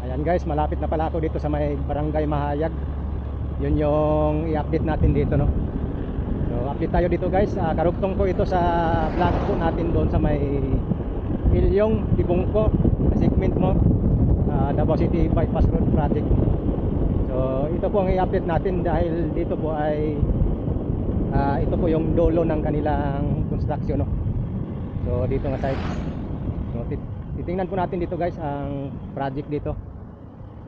Ayan guys, malapit na pala ako dito sa may Barangay Mahayag. Yun yung i-update natin dito, no. So update tayo dito guys. Karugtong po ito sa vlog po natin doon sa may Ilyong, Tibungko, segment mo, Davao City Bypass Road Project. So ito po ang i-update natin dahil dito po ay ito po yung dulo ng kanilang construction, no. So dito nga side. So titingnan po natin dito guys ang project dito.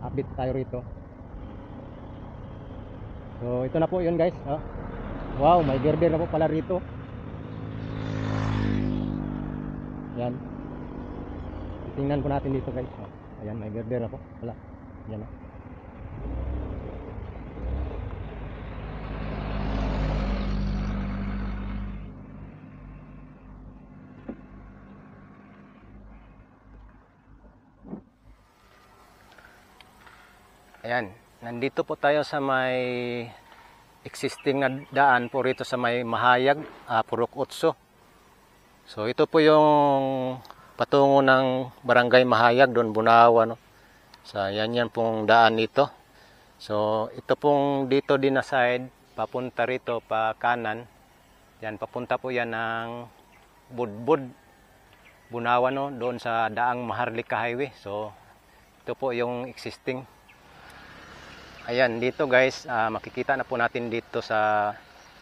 Update tayo rito. So ito na po yun guys. Wow, may girder na po pala rito. Yan. Tingnan po natin dito guys. Ayan, may girder na po pala. Yan. Ayan, nandito po tayo sa may existing na daan po rito sa may Mahayag, Purok Otso. So ito po yung patungo ng Barangay Mahayag, doon Bunawa, no. So yan pong daan nito. So ito pong dito din na side, papunta rito pa kanan. Yan, papunta po yan ng Budbud, Bunawa, no, doon sa daang Maharlika Highway. So ito po yung existing. Ayan, dito guys, makikita na po natin dito sa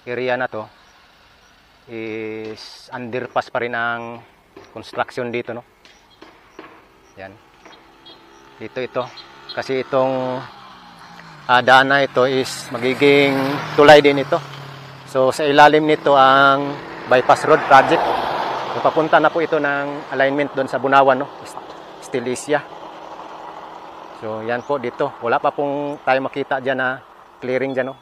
area na to is underpass pa rin ang construction dito, no. Yan. Dito ito. Kasi itong daan na ito is magiging tulay din ito. So sa ilalim nito ang bypass road project. So, papunta na po ito ng alignment doon sa Bunawan, no, Stilesia. So yan po dito. Wala pa pong tayo makita dyan na clearing dyan, no.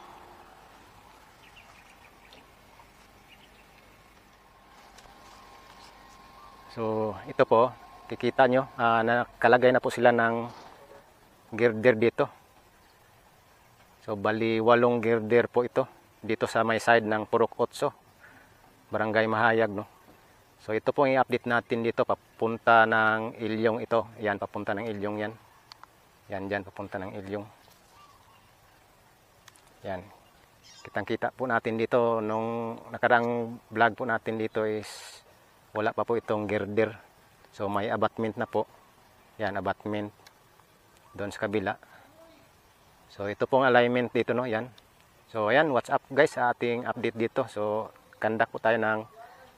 So ito po, kikita nyo, nakalagay na po sila ng girder dito. So bali 8 girder po ito dito sa may side ng Purok Otso, Barangay Mahayag, no. So ito po ang i-update natin dito, papunta ng Ilyong ito. Yan, papunta ng Ilyong yan. Yan dyan, papunta ng Ilyong. Yan. Kitang-kita po natin dito. Nung nakarang vlog po natin dito is wala pa po itong girder. So may abutment na po. Yan, abutment. Doon sa kabila. So ito pong alignment dito, no. Yan. So ayan, what's up guys sa ating update dito. So conduct po tayo ng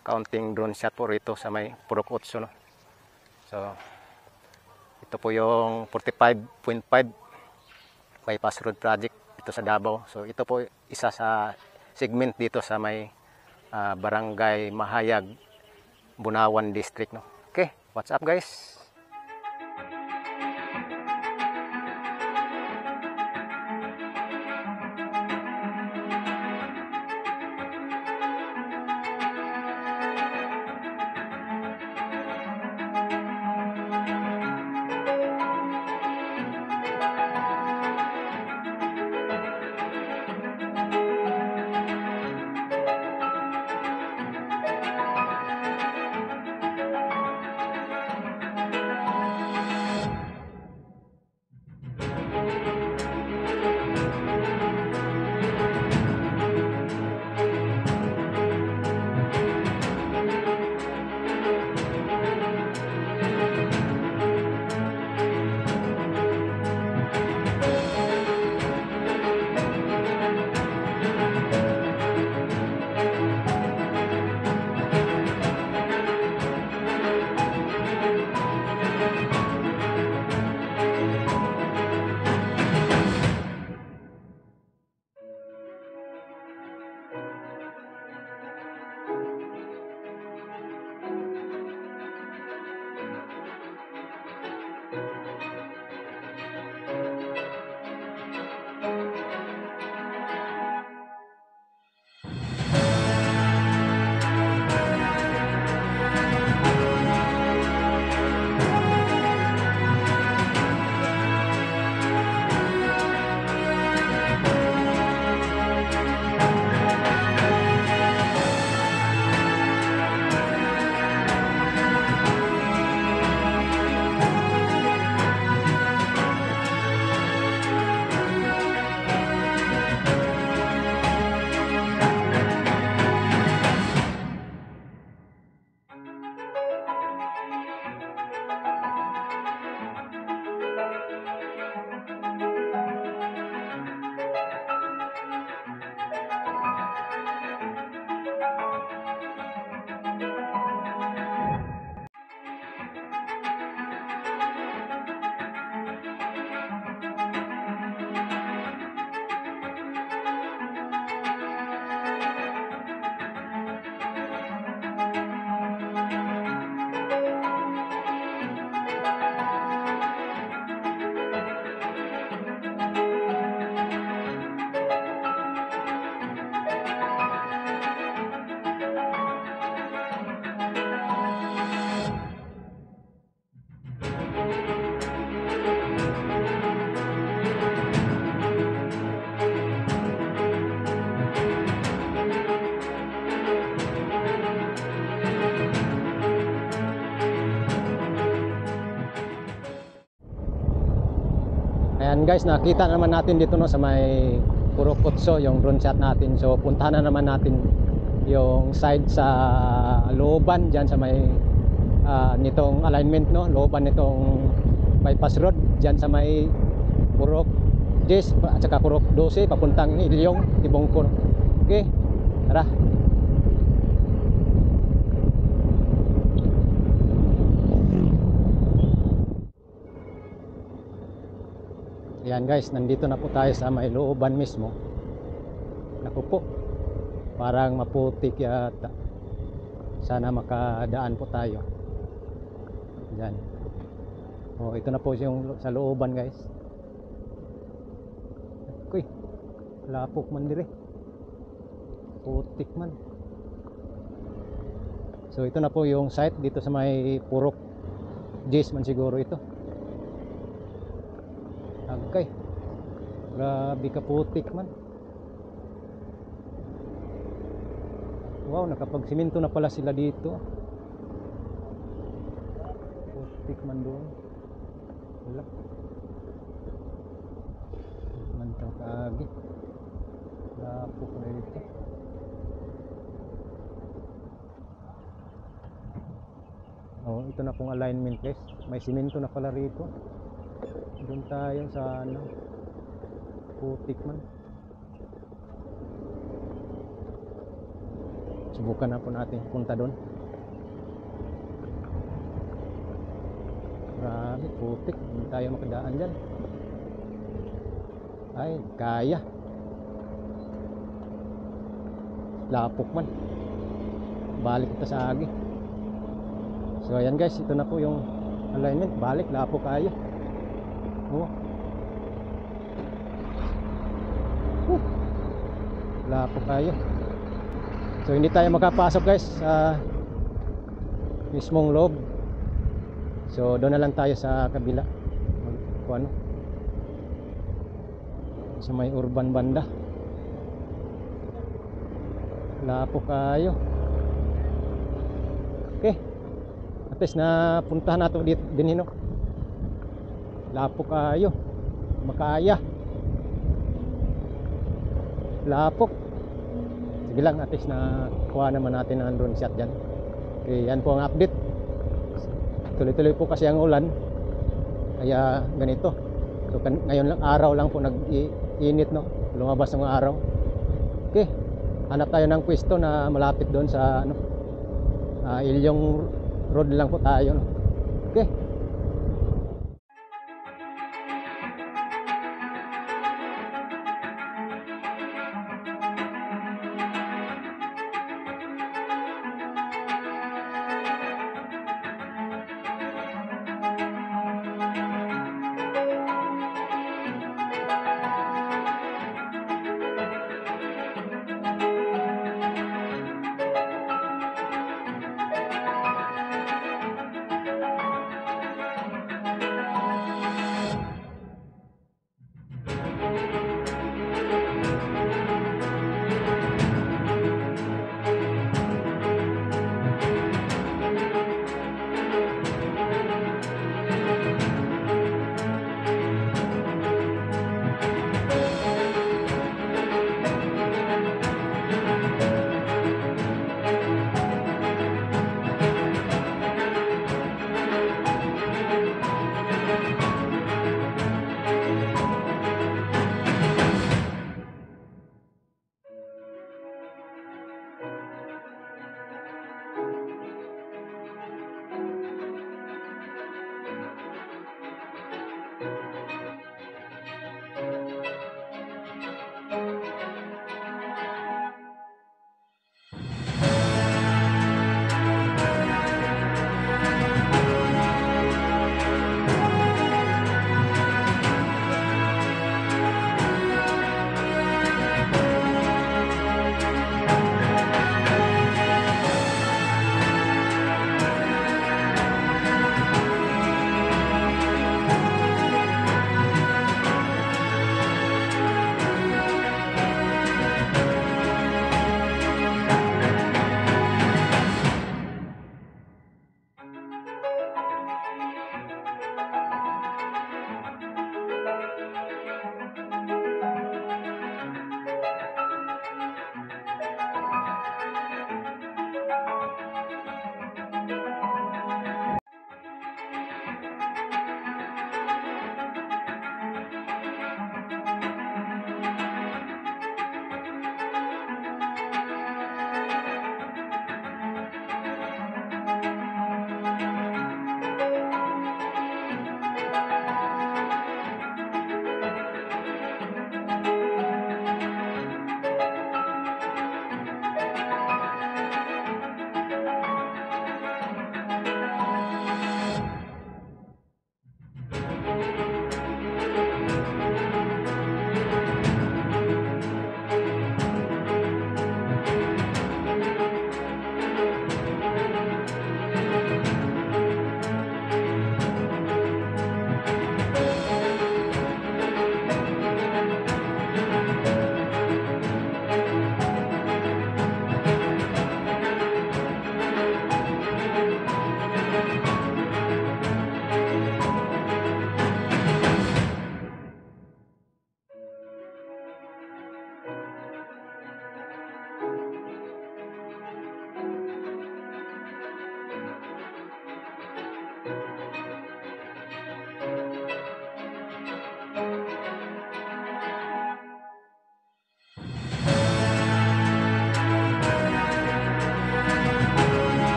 counting drone shot po rito sa may Purok Otso, no. So ito po yung 45.5 bypass road project dito sa Davao. So ito po isa sa segment dito sa may Barangay Mahayag, Bunawan District, no. Okay, what's up guys? Yan guys, nakita naman natin dito no sa may Purok Kutso yung drone shot natin. So puntahan na naman natin yung side sa looban dyan sa may nitong alignment no, looban nitong bypass road dyan sa may Purok 10 at saka Purok 12 papuntang Ilyong, Tibongkor. Okay, tara. Yan guys, nandito na po tayo sa may looban mismo. Naku po, parang maputik yata. Sana makadaan po tayo. Yan. Oh, ito na po yung sa looban guys. Uy, lapok man dire. Putik man. So ito na po yung site dito sa may Purok 10 man siguro ito. Okay. Grabe ka putik man. Wow, nakapagsiminto na pala sila dito. Putik man doon. Wala. Mantang kaagi. Lapok na dito. Oh, ito na pong alignment guys. May siminto na pala rito. Doon tayo sa ano, putik man. Subukan na po natin punta doon. Grabe, putik. Hindi tayo makadaan dyan. Ay, kaya. Lapok man. Balik kita sa agi. So ayan guys, ito na po yung alignment. Balik, lapok kayo. Oh. Lapok kayo. So hindi tayo makapasok guys sa mismong loob. So doon na lang tayo sa kabila. Kung ano, sa may urban banda. Lapok kayo. Okay, at least na puntahan nato dito din hino. Lapok kayo. Makaya. Lapok. Sige lang, at least na kuha naman natin ang drone shot dyan. Okay, yan po ang update. Tuloy-tuloy po kasi ang ulan. Kaya ganito. So ngayon lang, araw lang po nag-init no. Lumabas ng araw. Okay. Hanap tayo ng pwesto na malapit doon sa ano, Ilyong Road lang po tayo no. Okay.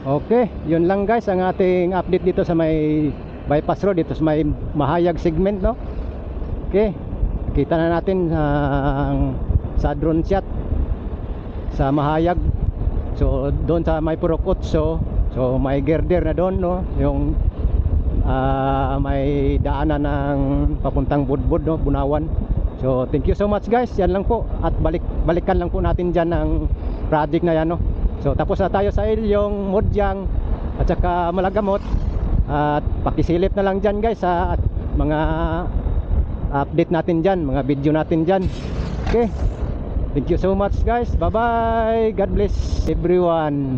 Okay, yun lang guys ang ating update dito sa may bypass road, dito sa may Mahayag segment, no? Okay, kita na natin sa drone shot sa Mahayag. So doon sa may Purok 8, so may girder na doon, no? Yung may daanan ng papuntang Budbud, no? Bunawan. So thank you so much guys, yan lang po. At balikan lang po natin dyan ang project na yan, no? So tapos na tayo sa Ilyong, Modyang at saka Malagamot. At pakisilip na lang dyan guys sa mga update natin dyan, mga video natin dyan. Okay, thank you so much guys, bye bye, God bless everyone.